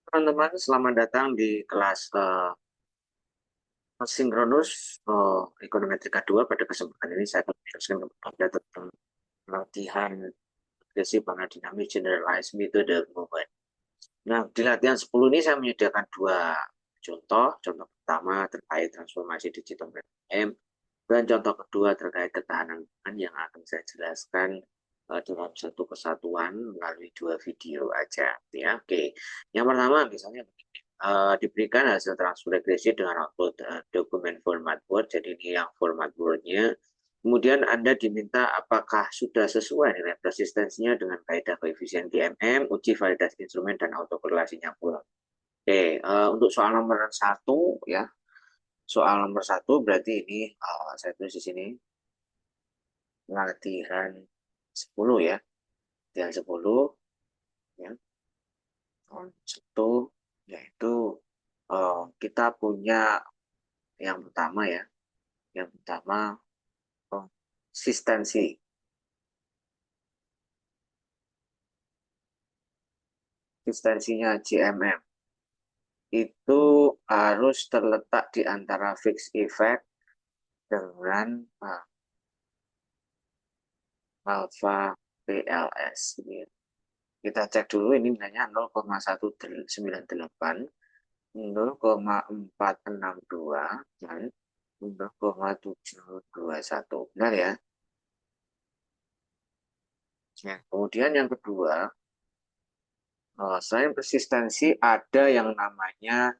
Teman-teman, selamat datang di kelas sinkronus ekonometri 2. Pada kesempatan ini saya akan menjelaskan kepada tentang latihan regresi pola dinamis generalized metode movement. Nah, di latihan 10 ini saya menyediakan dua contoh. Contoh pertama terkait transformasi digital BPM dan contoh kedua terkait ketahanan pangan yang akan saya jelaskan dalam satu kesatuan melalui dua video aja. Ya, oke. Yang pertama misalnya diberikan hasil transfer regresi dengan output dokumen format Word. Jadi ini yang format Word-nya. Kemudian Anda diminta apakah sudah sesuai nilai persistensinya dengan kaidah koefisien GMM, uji validasi instrumen, dan autokorelasinya pula. Oke, untuk soal nomor satu ya, soal nomor satu berarti ini saya tulis di sini latihan 10 ya, latihan 10 ya. Satu yaitu kita punya yang pertama ya, yang pertama konsistensi. Konsistensinya GMM itu harus terletak di antara fixed effect dengan alpha PLS. Kita cek dulu ini nilainya 0,198, 0,462, dan 0,721. Benar ya? Ya, kemudian yang kedua, selain persistensi ada yang namanya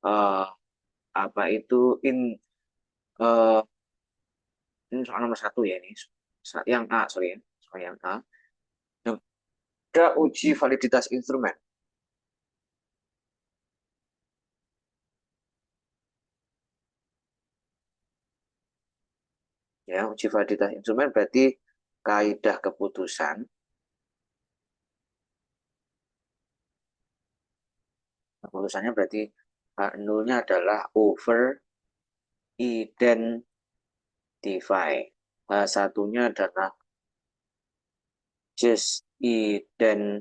uh, apa itu uh, ini soal nomor satu ya ini yang A sorry ya soal yang A. Ada uji validitas instrumen. Ya, uji validitas instrumen berarti kaidah keputusan. Keputusannya berarti nolnya adalah over identify. Satunya adalah just identify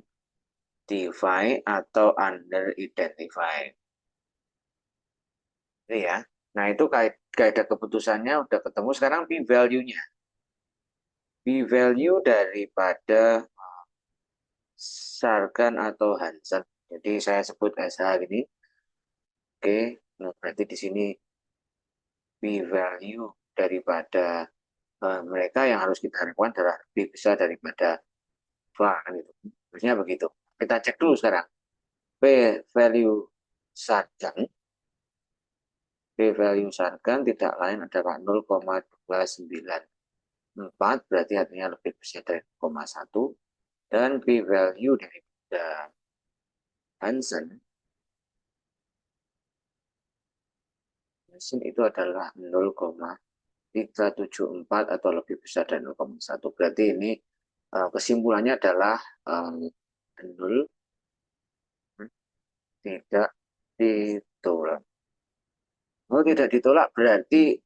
atau under identify. Ini ya. Nah, itu kaidah keputusannya udah ketemu. Sekarang p-value-nya. P-value daripada Sargan atau Hansen. Jadi saya sebut SH gini. Oke, nah berarti di sini p-value daripada mereka yang harus kita lakukan adalah lebih besar daripada VA. Kan itu. Maksudnya begitu. Kita cek dulu sekarang. P-value Sargan. P-value Sargan tidak lain adalah 0,294. Berarti artinya lebih besar dari 0,1. Dan p-value daripada Hansen itu adalah 0,374 atau lebih besar dari 0,1. Berarti ini kesimpulannya adalah 0 tidak ditolak. Oh, tidak ditolak berarti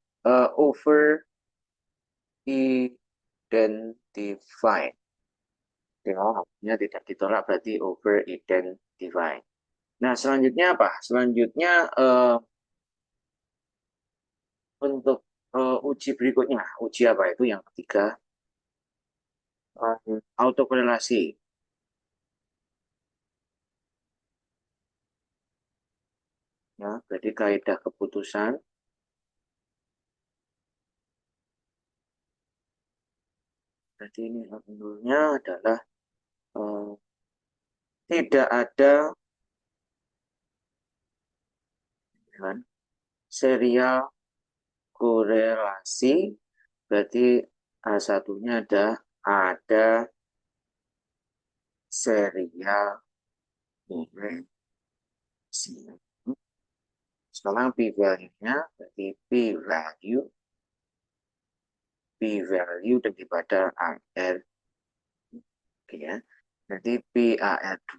over identify. Nya tidak ditolak berarti over identify. Nah, selanjutnya apa? Selanjutnya untuk uji berikutnya, uji apa itu yang ketiga? Autokorelasi. Ya, berarti kaidah keputusan. Berarti ini menurutnya adalah eh, tidak ada kan, serial korelasi. Berarti A1-nya ada serial korelasi. Sekarang p-value-nya berarti p-value daripada AR. Oke ya. Jadi PAR2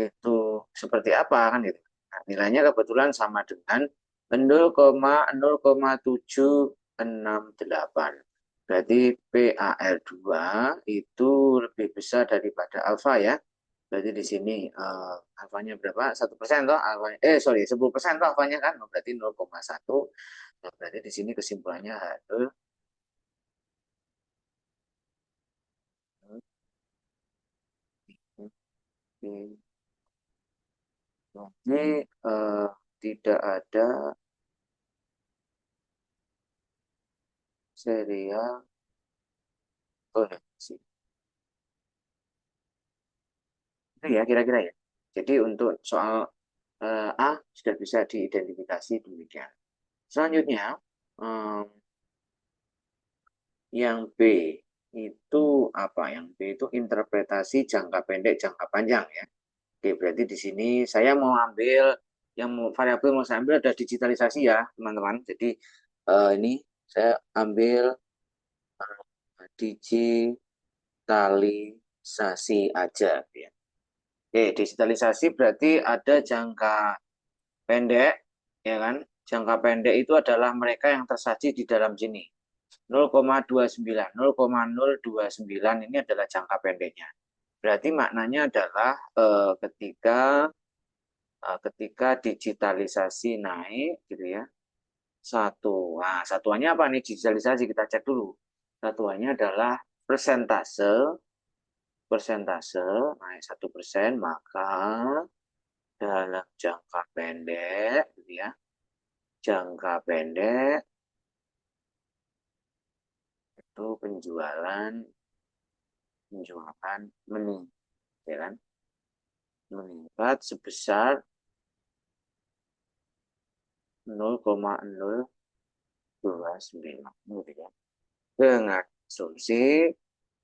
itu seperti apa kan itu. Nah, nilainya kebetulan sama dengan 0,768. Berarti PAR2 itu lebih besar daripada alfa ya. Berarti di sini alfanya berapa? 1% toh alfanya. Sorry, 10% toh alfanya kan. Berarti 0,1. Nah, berarti di sini kesimpulannya harus ini tidak ada serial koneksi. Itu ya kira-kira ya. Jadi untuk soal A sudah bisa diidentifikasi demikian. Selanjutnya, yang B itu apa? Yang B itu interpretasi jangka pendek, jangka panjang ya. Oke, berarti di sini saya mau ambil yang variabel mau saya ambil ada digitalisasi ya, teman-teman. Jadi ini saya ambil digitalisasi aja ya. Oke, digitalisasi berarti ada jangka pendek, ya kan? Jangka pendek itu adalah mereka yang tersaji di dalam sini. 0,29, 0,029 ini adalah jangka pendeknya. Berarti maknanya adalah ketika digitalisasi naik, gitu ya. Satuannya apa nih digitalisasi? Kita cek dulu. Satuannya adalah persentase, persentase naik 1%, maka dalam jangka pendek, gitu ya. Jangka pendek itu penjualan meningkat, ya kan? Meningkat sebesar 0,029 gitu ya. Dengan asumsi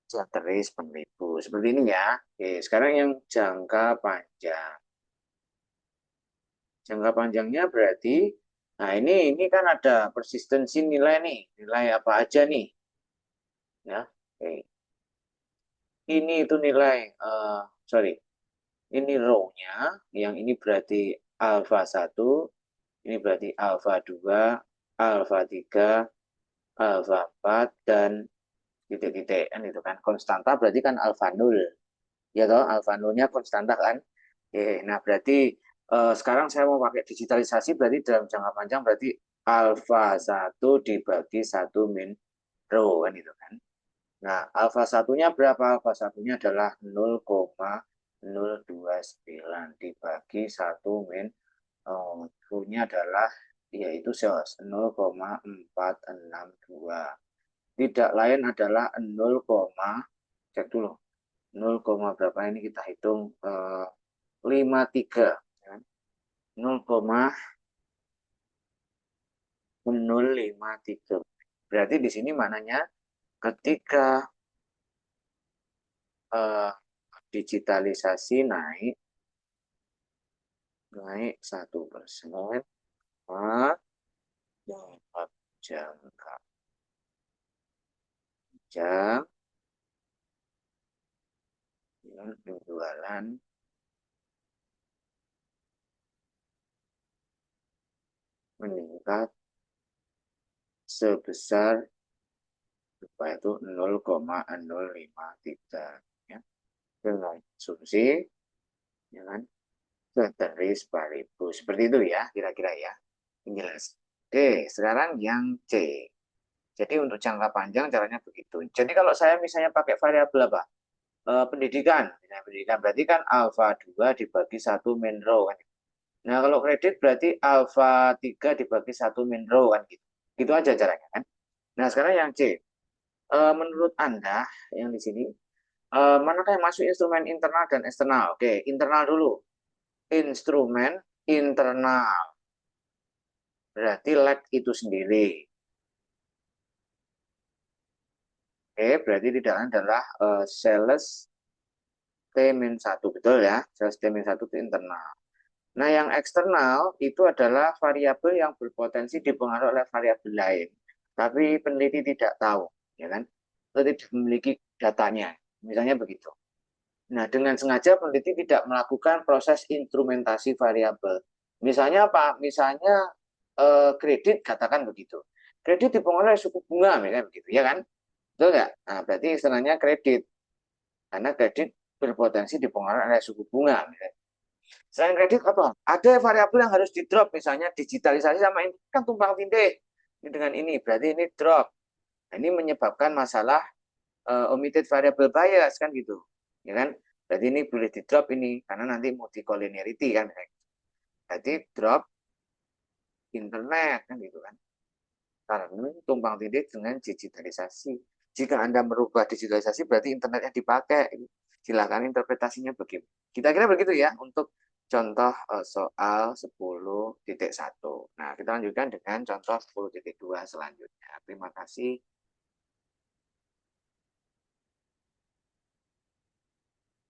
teris penipu. Seperti ini ya. Oke, sekarang yang jangka panjang. Jangka panjangnya berarti, nah ini kan ada persistensi nilai nih. Nilai apa aja nih? Ya, oke. Ini itu nilai, sorry, ini row-nya, yang ini berarti alfa 1, ini berarti alfa 2, alfa 3, alfa 4, dan titik-titik kan itu kan konstanta berarti kan alfa 0 ya toh alfa 0-nya konstanta kan. Nah berarti sekarang saya mau pakai digitalisasi berarti dalam jangka panjang berarti alfa 1 dibagi 1 min rho kan itu kan. Nah alfa satunya berapa? Alfa satunya adalah 0,029 dibagi 1 min rho-nya adalah yaitu 0,462, tidak lain adalah 0, cek dulu 0, berapa ini kita hitung 53 ya. 0,053 berarti di sini mananya ketika eh, digitalisasi naik 1%, maka dapat jangka panjang penjualan meningkat sebesar berapa itu 0,053 ya. Dengan asumsi ya kan teris paribus seperti itu ya kira-kira ya. Jelas. Oke, sekarang yang C. Jadi untuk jangka panjang caranya begitu. Jadi kalau saya misalnya pakai variabel apa? Pendidikan. Misalnya pendidikan berarti kan alfa 2 dibagi 1 min rho kan. Nah, kalau kredit berarti alfa 3 dibagi 1 min rho kan gitu. Gitu aja caranya kan. Nah, sekarang yang C. Menurut Anda yang di sini manakah yang masuk instrumen internal dan eksternal? Oke, internal dulu. Instrumen internal. Berarti lag itu sendiri. Oke, berarti tidak adalah sales T-1, betul ya? Sales T-1 itu internal. Nah, yang eksternal itu adalah variabel yang berpotensi dipengaruhi oleh variabel lain. Tapi peneliti tidak tahu, ya kan? Atau tidak memiliki datanya. Misalnya begitu. Nah, dengan sengaja peneliti tidak melakukan proses instrumentasi variabel. Misalnya apa? Misalnya kredit, katakan begitu. Kredit dipengaruhi oleh suku bunga, misalnya begitu, ya kan? Betul nggak? Nah, berarti istilahnya kredit. Karena kredit berpotensi dipengaruhi oleh suku bunga. Selain kredit apa? Ada variabel yang harus di drop, misalnya digitalisasi sama ini kan tumpang tindih. Ini dengan ini berarti ini drop. Nah, ini menyebabkan masalah omitted variable bias kan gitu, ya kan? Berarti ini boleh di drop ini karena nanti multi-collinearity kan. Jadi drop internet kan gitu kan. Karena tumpang tindih dengan digitalisasi. Jika Anda merubah digitalisasi berarti internetnya dipakai. Silakan interpretasinya begitu. Kita kira begitu ya untuk contoh soal 10.1. Nah, kita lanjutkan dengan contoh 10.2 selanjutnya. Terima kasih.